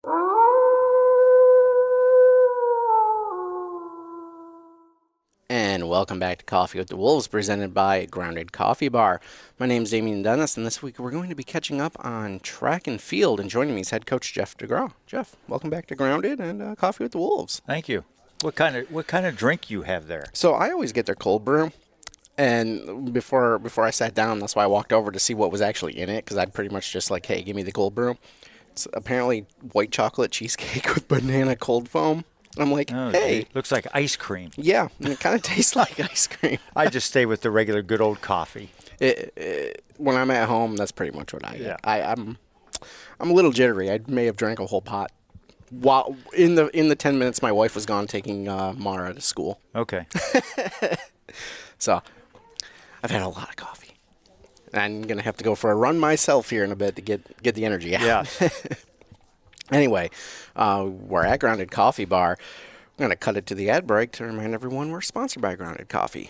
And welcome back to Coffee with the Wolves, presented by Grounded Coffee Bar. My name is Damian Dennis, and this week we're going to be catching up on track and field. And joining me is head coach Jeff DeGraw. Jeff, welcome back to Grounded and Coffee with the Wolves. Thank you. What kind of drink you have there? So I always get their cold brew, and before I sat down, that's why I walked over to see what was actually in it, because I'd pretty much just like, hey, give me the cold brew. It's apparently white chocolate cheesecake with banana cold foam. I'm like, hey. Looks like ice cream. Yeah, and it kind of tastes like ice cream. I just stay with the regular good old coffee. When I'm at home, that's pretty much what I get. Yeah. I'm a little jittery. I may have drank a whole pot while in the 10 minutes my wife was gone taking Mara to school. Okay. So I've had a lot of coffee. I'm gonna have to go for a run myself here in a bit to get the energy out. Yeah. Anyway, we're at Grounded Coffee Bar. I'm going to cut it to the ad break to remind everyone we're sponsored by Grounded Coffee.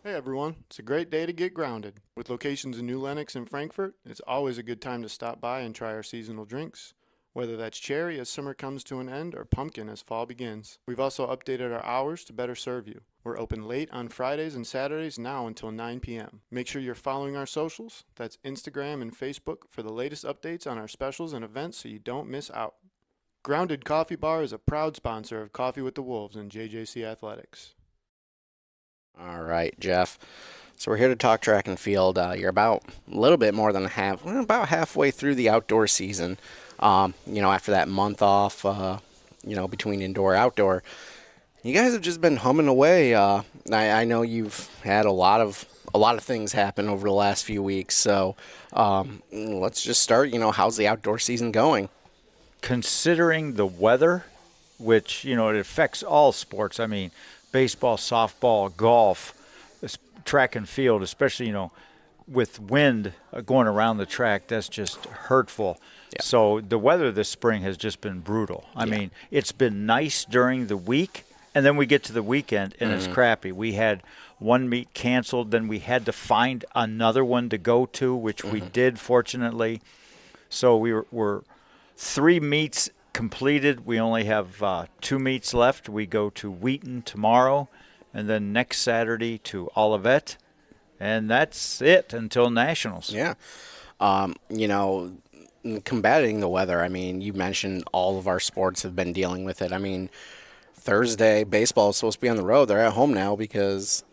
Hey everyone, it's a great day to get grounded. With locations in New Lenox and Frankfort, it's always a good time to stop by and try our seasonal drinks. Whether that's cherry as summer comes to an end or pumpkin as fall begins. We've also updated our hours to better serve you. We're open late on Fridays and Saturdays now until 9 p.m. Make sure you're following our socials. That's Instagram and Facebook for the latest updates on our specials and events so you don't miss out. Grounded Coffee Bar is a proud sponsor of Coffee with the Wolves and JJC Athletics. All right, Jeff. So we're here to talk track and field. You're about a little bit more than about halfway through the outdoor season. After that month off, between indoor and outdoor, you guys have just been humming away. I know you've had a lot of things happen over the last few weeks. So let's just start. How's the outdoor season going? Considering the weather, which, it affects all sports. I mean, baseball, softball, golf, track and field, especially, with wind going around the track, that's just hurtful. Yeah. So the weather this spring has just been brutal. I mean, it's been nice during the week, and then we get to the weekend, and it's crappy. We had one meet canceled, then we had to find another one to go to, which we did, fortunately. So we're 3 meets completed. We only have 2 meets left. We go to Wheaton tomorrow, and then next Saturday to Olivet, and that's it until Nationals. Yeah. Combating the weather, I mean, you mentioned all of our sports have been dealing with it. I mean, Thursday, baseball is supposed to be on the road. They're at home now because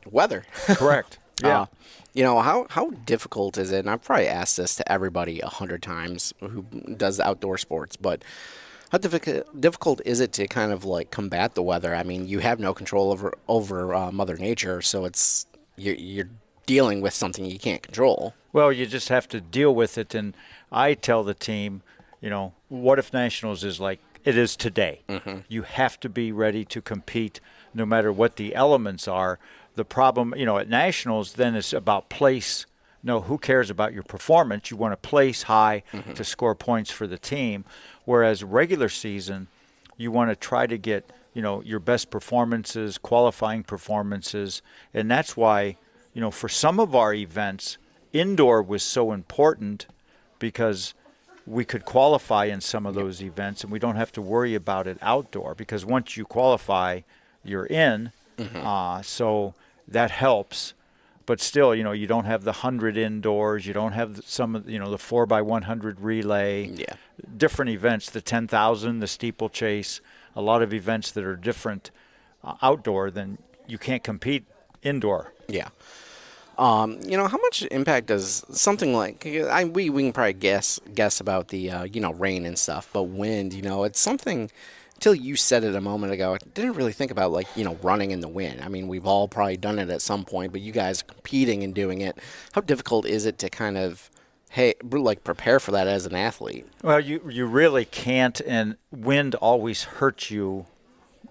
weather. Correct. Yeah. How difficult is it? And I've probably asked this to everybody 100 times who does outdoor sports, but how difficult is it to kind of like combat the weather? I mean, you have no control over Mother Nature, so it's you're dealing with something you can't control. Well, you just have to deal with it, and I tell the team, what if Nationals is like it is today? You have to be ready to compete no matter what the elements are. The problem, at Nationals, then it's about place. No, who cares about your performance? You want to place high to score points for the team. Whereas regular season, you want to try to get, your best performances, qualifying performances. And that's why, for some of our events, indoor was so important because we could qualify in some of those events, and we don't have to worry about it outdoor because once you qualify, you're in. So that helps. But still, you don't have the 100 indoors. You don't have some of, the 4x100 relay. Yeah. Different events, the 10,000, the steeplechase, a lot of events that are different outdoor than you can't compete indoor. Yeah. How much impact does something like we can probably guess about the rain and stuff, but wind, it's something. Until you said it a moment ago, I didn't really think about running in the wind. I mean, we've all probably done it at some point, but you guys are competing and doing it. How difficult is it to kind of prepare for that as an athlete? Well, you really can't, and wind always hurts you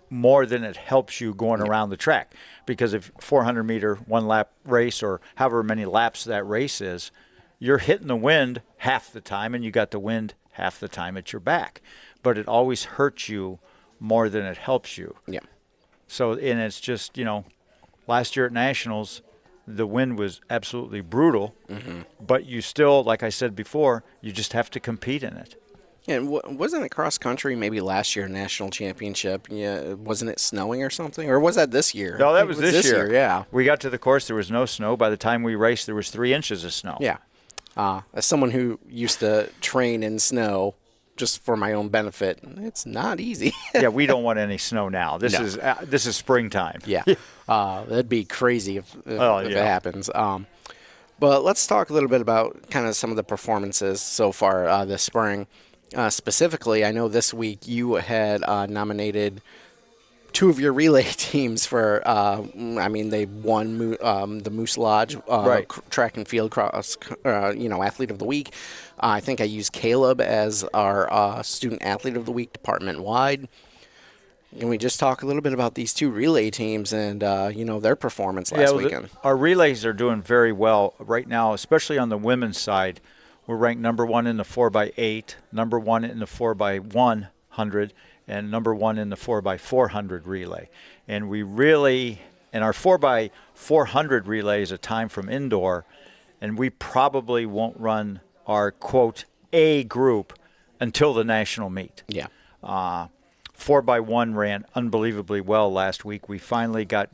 more than it helps you going around the track. Because if 400-meter one-lap race or however many laps that race is, you're hitting the wind half the time, and you got the wind half the time at your back. But it always hurts you more than it helps you. Yeah. So, and it's just, last year at Nationals, the wind was absolutely brutal. But you still, like I said before, you just have to compete in it. And wasn't it cross country maybe last year national championship? Yeah, wasn't it snowing or something, or was that this year? No, I that think was it was this year. Yeah, We got to the course, there was no snow. By the time we raced, there was 3 inches of snow. yeah. As someone who used to train in snow, just for my own benefit, it's not easy. Yeah, we don't want any snow now. This No. is springtime. Yeah, that'd be crazy if Oh, it yeah. happens. But let's talk a little bit about kind of some of the performances so far this spring. Specifically, I know this week you had nominated 2 of your relay teams for. They won the Moose Lodge Right. track and field cross, athlete of the week. I think I used Caleb as our student athlete of the week department wide. Can we just talk a little bit about these 2 relay teams and their performance last weekend? Our relays are doing very well right now, especially on the women's side. We're ranked number 1 in the 4x8, number 1 in the 4x100, and number 1 in the 4x400 relay. And our 4x400 relay is a time from indoor, and we probably won't run our, quote, A group until the national meet. Yeah. 4x1 ran unbelievably well last week. We finally got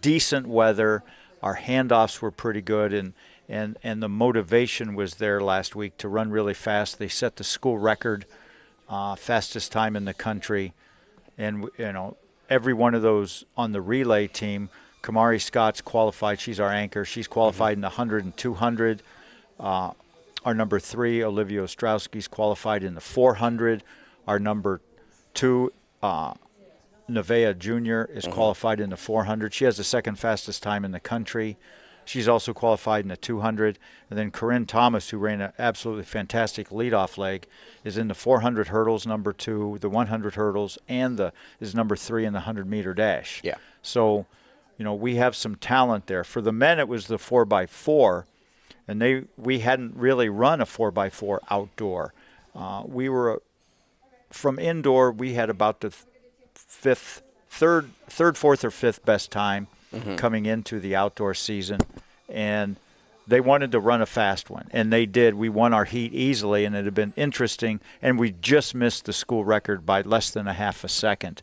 decent weather. Our handoffs were pretty good, and the motivation was there last week to run really fast. They set the school record, fastest time in the country. And, every one of those on the relay team, Kamari Scott's qualified. She's our anchor. She's qualified in the 100 and 200. Our number 3, Olivia Ostrowski's qualified in the 400. Our number 2, Nevaeh Jr. is qualified in the 400. She has the second fastest time in the country. She's also qualified in the 200. And then Corinne Thomas, who ran an absolutely fantastic leadoff leg, is in the 400 hurdles, number 2, the 100 hurdles, and is number 3 in the 100-meter dash. Yeah. So, we have some talent there. For the men, it was the 4x4, and we hadn't really run a 4x4 outdoor. From indoor, we had about the third, fourth, or fifth best time coming into the outdoor season, and they wanted to run a fast one, and they did. We won our heat easily, and it had been interesting, and we just missed the school record by less than a half a second,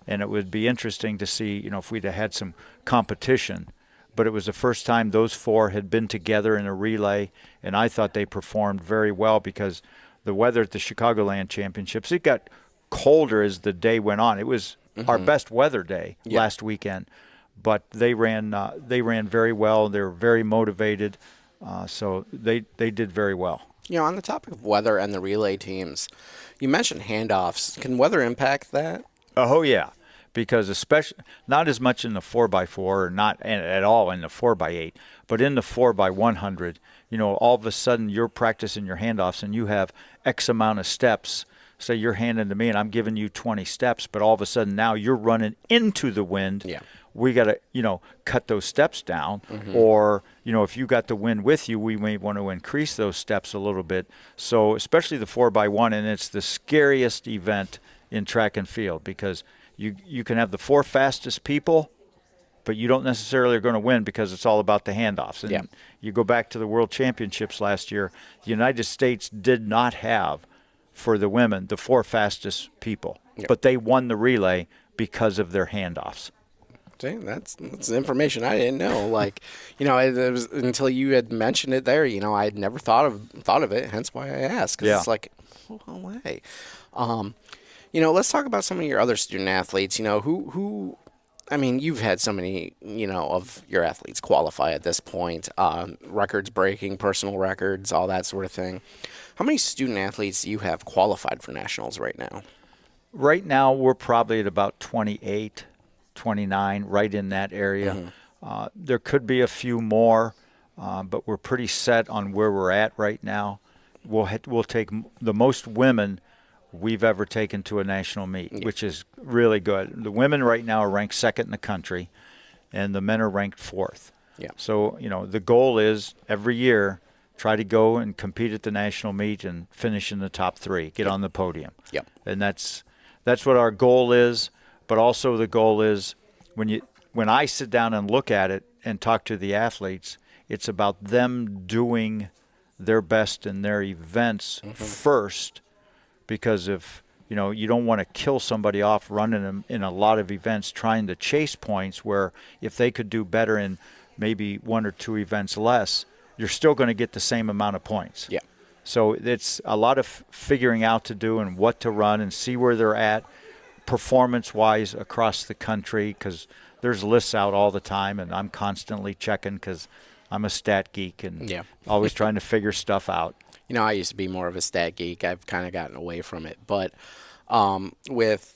and it would be interesting to see, if we'd have had some competition. But it was the first time those 4 had been together in a relay, and I thought they performed very well because the weather at the Chicagoland Championships, it got colder as the day went on. It was our best weather day last weekend, but they ran very well. They were very motivated, so they did very well. On the topic of weather and the relay teams, you mentioned handoffs. Can weather impact that? Oh yeah, because especially not as much in the 4x4 or not at all in the 4x8, but in the 4x100. All of a sudden you're practicing your handoffs and you have X amount of steps. Say you're handing to me and I'm giving you 20 steps, but all of a sudden now you're running into the wind. Yeah. We got to, cut those steps down. Or, if you got the wind with you, we may want to increase those steps a little bit. So especially the 4x1, and it's the scariest event in track and field because you can have the 4 fastest people, but you don't necessarily are going to win because it's all about the handoffs. And you go back to the World Championships last year, the United States did not have, for the women, the 4 fastest people. But they won the relay because of their handoffs. See, that's information I didn't know. It was until you had mentioned it there. I had never thought of it. Hence why I asked. Because it's like, oh, no way. Let's talk about some of your other student athletes. You've had so many, of your athletes qualify at this point. Records breaking, personal records, all that sort of thing. How many student athletes do you have qualified for nationals right now? Right now, we're probably at about 28, 29, right in that area. There could be a few more, but we're pretty set on where we're at right now. We'll take the most women we've ever taken to a national meet, which is really good. The women right now are ranked 2nd in the country, and the men are ranked 4th. Yeah. So, the goal is every year try to go and compete at the national meet and finish in the top 3, get on the podium. Yep. And that's what our goal is. But also the goal is when I sit down and look at it and talk to the athletes, it's about them doing their best in their events first because if you don't want to kill somebody off running them in a lot of events trying to chase points, where if they could do better in maybe one or two events less, you're still going to get the same amount of points. Yeah. So it's a lot of figuring out to do and what to run and see where they're at performance-wise across the country, because there's lists out all the time, and I'm constantly checking because I'm a stat geek and always trying to figure stuff out. I used to be more of a stat geek. I've kind of gotten away from it. But with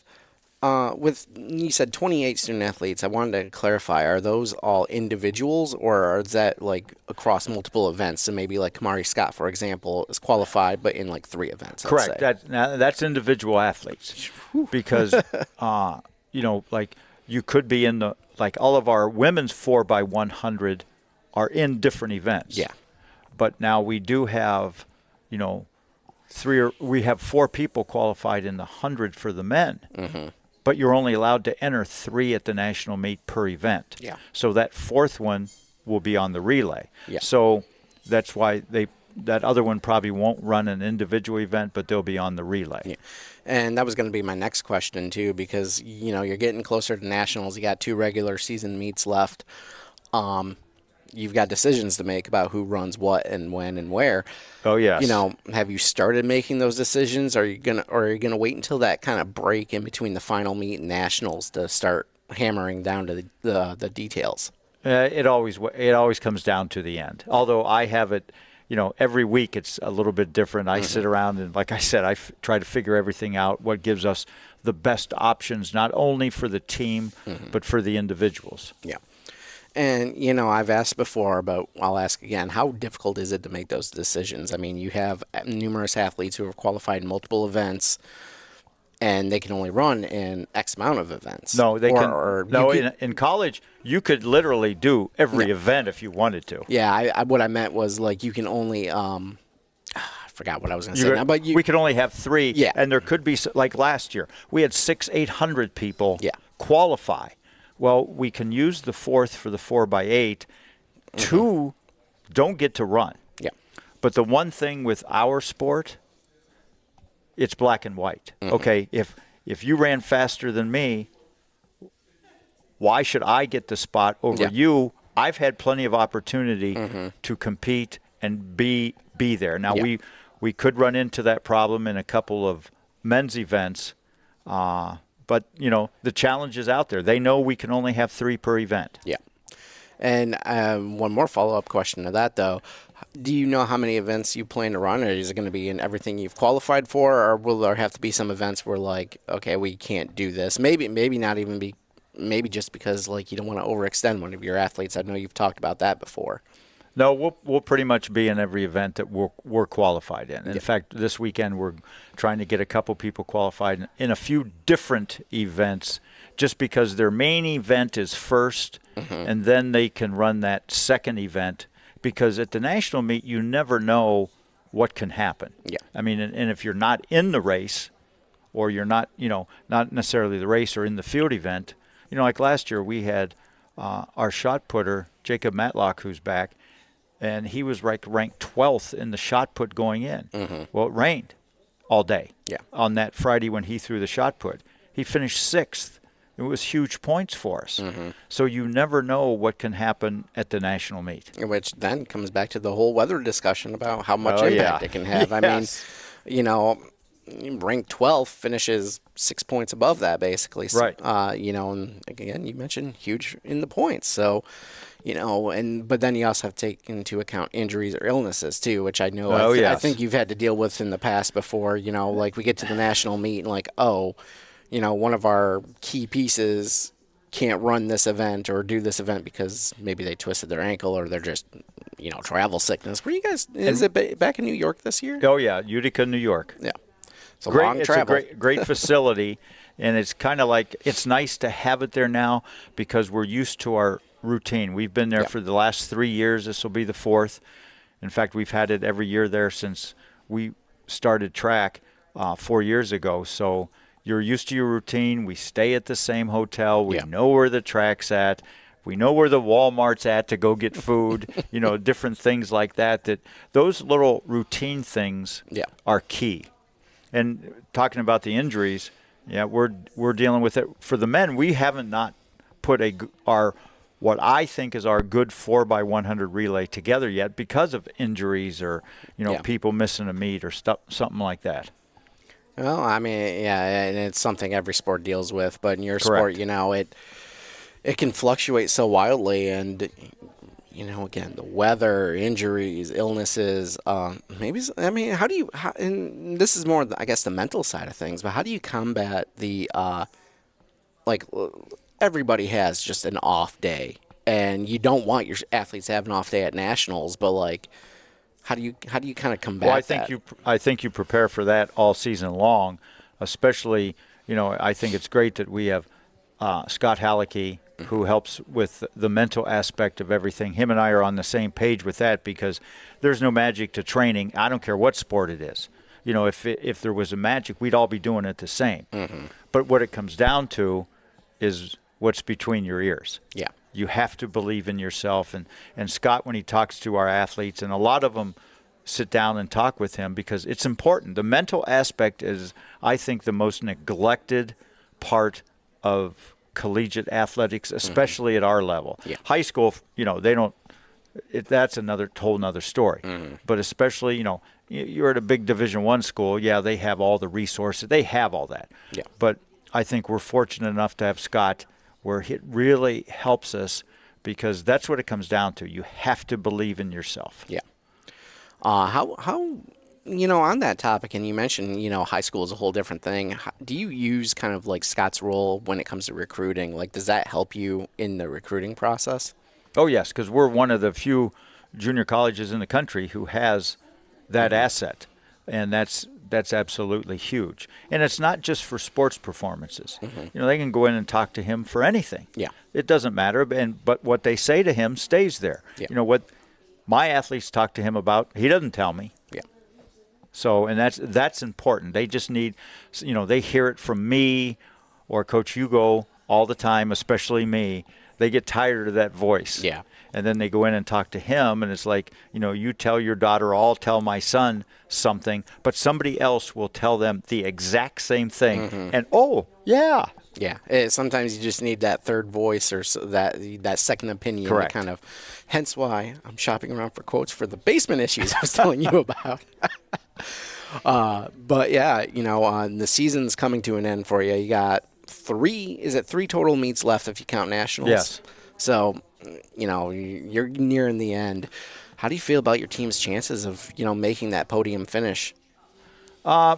you said 28 student athletes, I wanted to clarify, are those all individuals, or is that like across multiple events? So maybe like Kamari Scott, for example, is qualified, but in like 3 events. Correct. That's individual athletes. Because, like you could be in like all of our women's 4x100 are in different events. Yeah. But now we do have, we have 4 people qualified in the 100 for the men. Mm-hmm. But you're only allowed to enter 3 at the national meet per event. Yeah. So that 4th one will be on the relay. Yeah. So that's why that other one probably won't run an individual event, but they'll be on the relay. Yeah. And that was going to be my next question too, because you're getting closer to nationals. You got 2 regular season meets left. You've got decisions to make about who runs what and when and where. Oh yes. Have you started making those decisions? Are you gonna wait until that kind of break in between the final meet and nationals to start hammering down to the details? It always comes down to the end. Although I have it, every week it's a little bit different. I sit around and, like I said, I try to figure everything out, what gives us the best options, not only for the team, but for the individuals. Yeah. And, I've asked before, but I'll ask again, how difficult is it to make those decisions? I mean, you have numerous athletes who have qualified in multiple events, and they can only run in X amount of events. No, in college, you could literally do every event if you wanted to. Yeah, what I meant was, like, you can only I forgot what I was going to say now, but we could only have 3, Yeah. And there could be, like last year, we had 800 people qualify. Well, we can use the 4th for the 4x8. 2 don't get to run. Yeah. But the one thing with our sport, it's black and white. Okay, if you ran faster than me, why should I get the spot over you? I've had plenty of opportunity to compete and be there. Now, we could run into that problem in a couple of men's events, but, the challenge is out there. They know we can only have 3 per event. Yeah. And one more follow-up question to that, though. Do you know how many events you plan to run, or is it going to be in everything you've qualified for, or will there have to be some events where, like, okay, we can't do this? Maybe not even be, maybe just because, like, you don't want to overextend one of your athletes. I know you've talked about that before. No, we'll pretty much be in every event that we're qualified in. In fact, this weekend we're trying to get a couple people qualified in a few different events, just because their main event is first, and then they can run that second event. Because at the national meet, you never know what can happen. Yeah. I mean, and if you're not in the race, or you're not, not necessarily the race or in the field event, like last year we had our shot putter Jacob Matlock, who's back. And he was ranked 12th in the shot put going in. Well, it rained all day on that Friday when he threw the shot put. He finished 6th. It was huge points for us. So you never know what can happen at the national meet. Which then comes back to the whole weather discussion about how much impact it can have. Yes. I mean, ranked 12th finishes 6 points above that, basically. So, right. And again, you mentioned huge in the points. So, but then you also have to take into account injuries or illnesses too, which I know I think you've had to deal with in the past before. Like we get to the national meet and like, one of our key pieces can't run this event or do this event because maybe they twisted their ankle or they're just, travel sickness. Were you guys? Is it back in New York this year? Oh yeah, Utica, New York. Yeah, it's a long travel. It's a great facility, and it's kind of like it's nice to have it there now because we're used to our routine. We've been there for the last 3 years. This will be the 4th. In fact, we've had it every year there since we started track 4 years ago. So you're used to your routine. We stay at the same hotel. We know where the track's at. We know where the Walmart's at to go get food, different things like that. Those little routine things are key. And talking about the injuries, yeah, we're dealing with it. For the men, we haven't not put our what I think is our good 4x100 relay together yet because of injuries or people missing a meet or something like that. Well, I mean, yeah, and it's something every sport deals with. But in your Correct. sport, it can fluctuate so wildly, and again, the weather, injuries, illnesses. I mean, and this is more, I guess, the mental side of things. But how do you combat the like? Everybody has just an off day, and you don't want your athletes to have an off day at nationals. But like, how do you kind of combat that? I think you prepare for that all season long, especially. I think it's great that we have Scott Halicki, who helps with the mental aspect of everything. Him and I are on the same page with that because there's no magic to training. I don't care what sport it is. If there was a magic, we'd all be doing it the same. Mm-hmm. But what it comes down to is what's between your ears. Yeah. You have to believe in yourself. And Scott, when he talks to our athletes, and a lot of them sit down and talk with him because it's important. The mental aspect is, I think, the most neglected part of collegiate athletics, especially at our level. Yeah. High school, they don't. That's whole nother story. Mm-hmm. But especially, you're at a big Division I school. Yeah, they have all the resources. They have all that. Yeah. But I think we're fortunate enough to have Scott, where it really helps us because that's what it comes down to. You have to believe in yourself. Yeah. How on that topic, and you mentioned, high school is a whole different thing. Do you use kind of like Scott's role when it comes to recruiting? Like, does that help you in the recruiting process? Oh, yes, because we're one of the few junior colleges in the country who has that asset, and that's absolutely huge. And it's not just for sports performances. Mm-hmm. They can go in and talk to him for anything. Yeah. It doesn't matter, but what they say to him stays there. Yeah. What my athletes talk to him about, he doesn't tell me. Yeah. So, and that's important. They just need, they hear it from me or Coach Hugo all the time, especially me. They get tired of that voice. Yeah. And then they go in and talk to him, and it's like, you tell your daughter, I'll tell my son something, but somebody else will tell them the exact same thing. Mm-hmm. And, oh, yeah. Yeah. Sometimes you just need that third voice or that second opinion. Correct. To kind of, hence why I'm shopping around for quotes for the basement issues I was telling you about. But yeah, the season's coming to an end for you. You got three total meets left if you count nationals? Yes. So, you're nearing the end. How do you feel about your team's chances of, making that podium finish?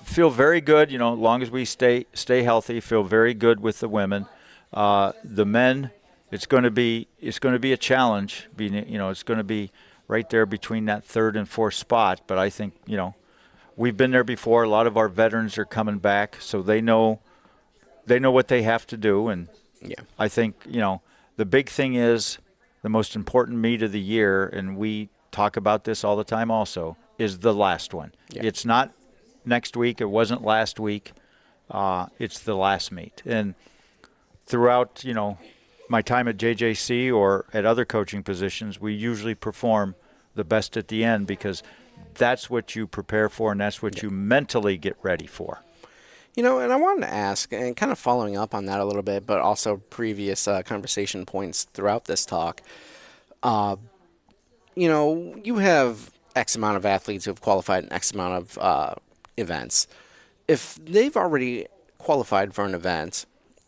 Feel very good, as long as we stay healthy. Feel very good with the women. The men, it's going to be a challenge. It's going to be right there between that third and fourth spot. But I think we've been there before. A lot of our veterans are coming back, so they know what they have to do. And yeah, I think the big thing is the most important meet of the year, and we talk about this all the time. Also, is the last one. Yeah. It's not next week. It wasn't last week. It's the last meet. And throughout, my time at JJC or at other coaching positions, we usually perform the best at the end because that's what you prepare for and that's what you mentally get ready for. And I wanted to ask, and kind of following up on that a little bit, but also previous conversation points throughout this talk. You have X amount of athletes who have qualified in X amount of events. If they've already qualified for an event,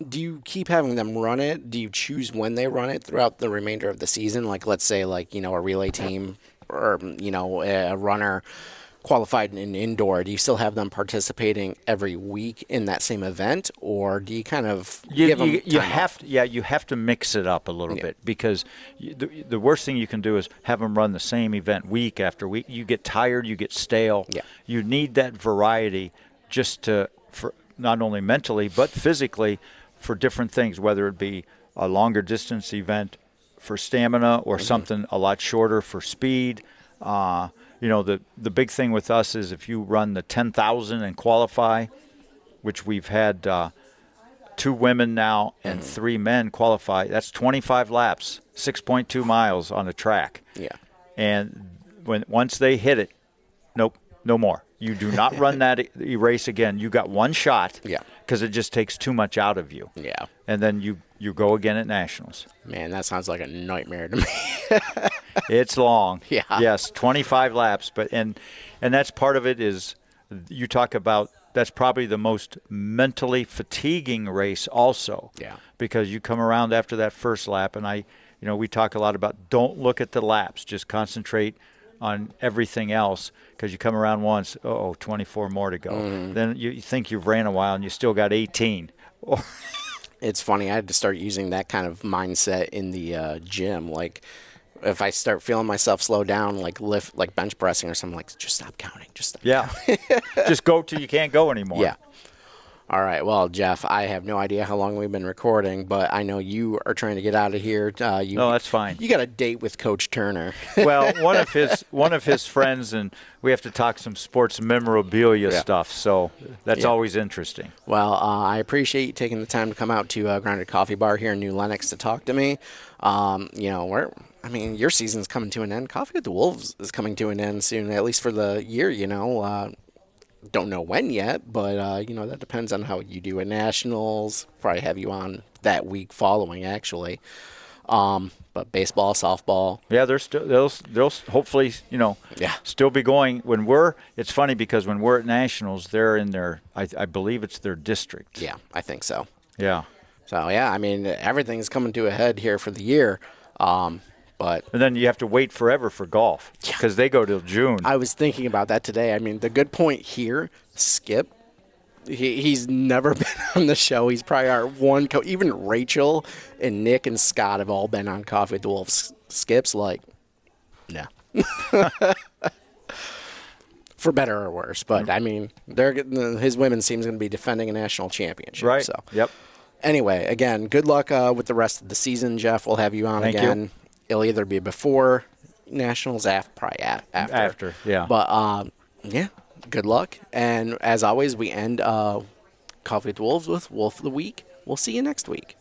do you keep having them run it? Do you choose when they run it throughout the remainder of the season? Like, let's say, a relay team or, a runner qualified in indoor. Do you still have them participating every week in that same event, or do you kind of give them you have to mix it up a little bit because the worst thing you can do is have them run the same event week after week. You get tired, you get stale. Yeah. You need that variety for not only mentally but physically for different things, whether it be a longer distance event for stamina or something a lot shorter for speed. The big thing with us is if you run the 10,000 and qualify, which we've had 2 women now and 3 men qualify, that's 25 laps, 6.2 miles on a track. Yeah. And once they hit it, nope, no more. You do not run that race again. You got one shot. Yeah. Because it just takes too much out of you. Yeah. And then you go again at nationals. Man, that sounds like a nightmare to me. It's long. Yeah. Yes, 25 laps, but and that's part of it is you talk about that's probably the most mentally fatiguing race also. Yeah. Because you come around after that first lap and we talk a lot about don't look at the laps, just concentrate on everything else because you come around once, 24 more to go. Then you think you've ran a while and you still got 18. It's funny. I had to start using that kind of mindset in the gym. Like, if I start feeling myself slow down, like bench pressing or something, like just stop counting. Just stop counting. Just go till you can't go anymore. Yeah. All right. Well, Jeff, I have no idea how long we've been recording, but I know you are trying to get out of here. No, that's fine. You got a date with Coach Turner. Well, one of his friends, and we have to talk some sports memorabilia stuff. So that's always interesting. Well, I appreciate you taking the time to come out to Grounded Coffee Bar here in New Lenox to talk to me. Your season's coming to an end. Coffee with the Wolves is coming to an end soon, at least for the year. Don't know when yet, but that depends on how you do at nationals. Probably have you on that week following, actually. But baseball, softball. Yeah, they'll hopefully still be going. It's funny because when we're at nationals, they're in their I believe it's their district. Yeah, I think so. Yeah. So yeah, everything's coming to a head here for the year. But and then you have to wait forever for golf because they go till June. I was thinking about that today. The good point here, Skip, he's never been on the show. He's probably our one even Rachel and Nick and Scott have all been on Coffee with the Wolves. Skip's like, no. For better or worse. But, his women's team's going to be defending a national championship. Right. So. Yep. Anyway, again, good luck with the rest of the season, Jeff. We'll have you on Thank again. you. It'll either be before nationals, probably after. After, yeah. But, good luck. And as always, we end Coffee with the Wolves with Wolf of the Week. We'll see you next week.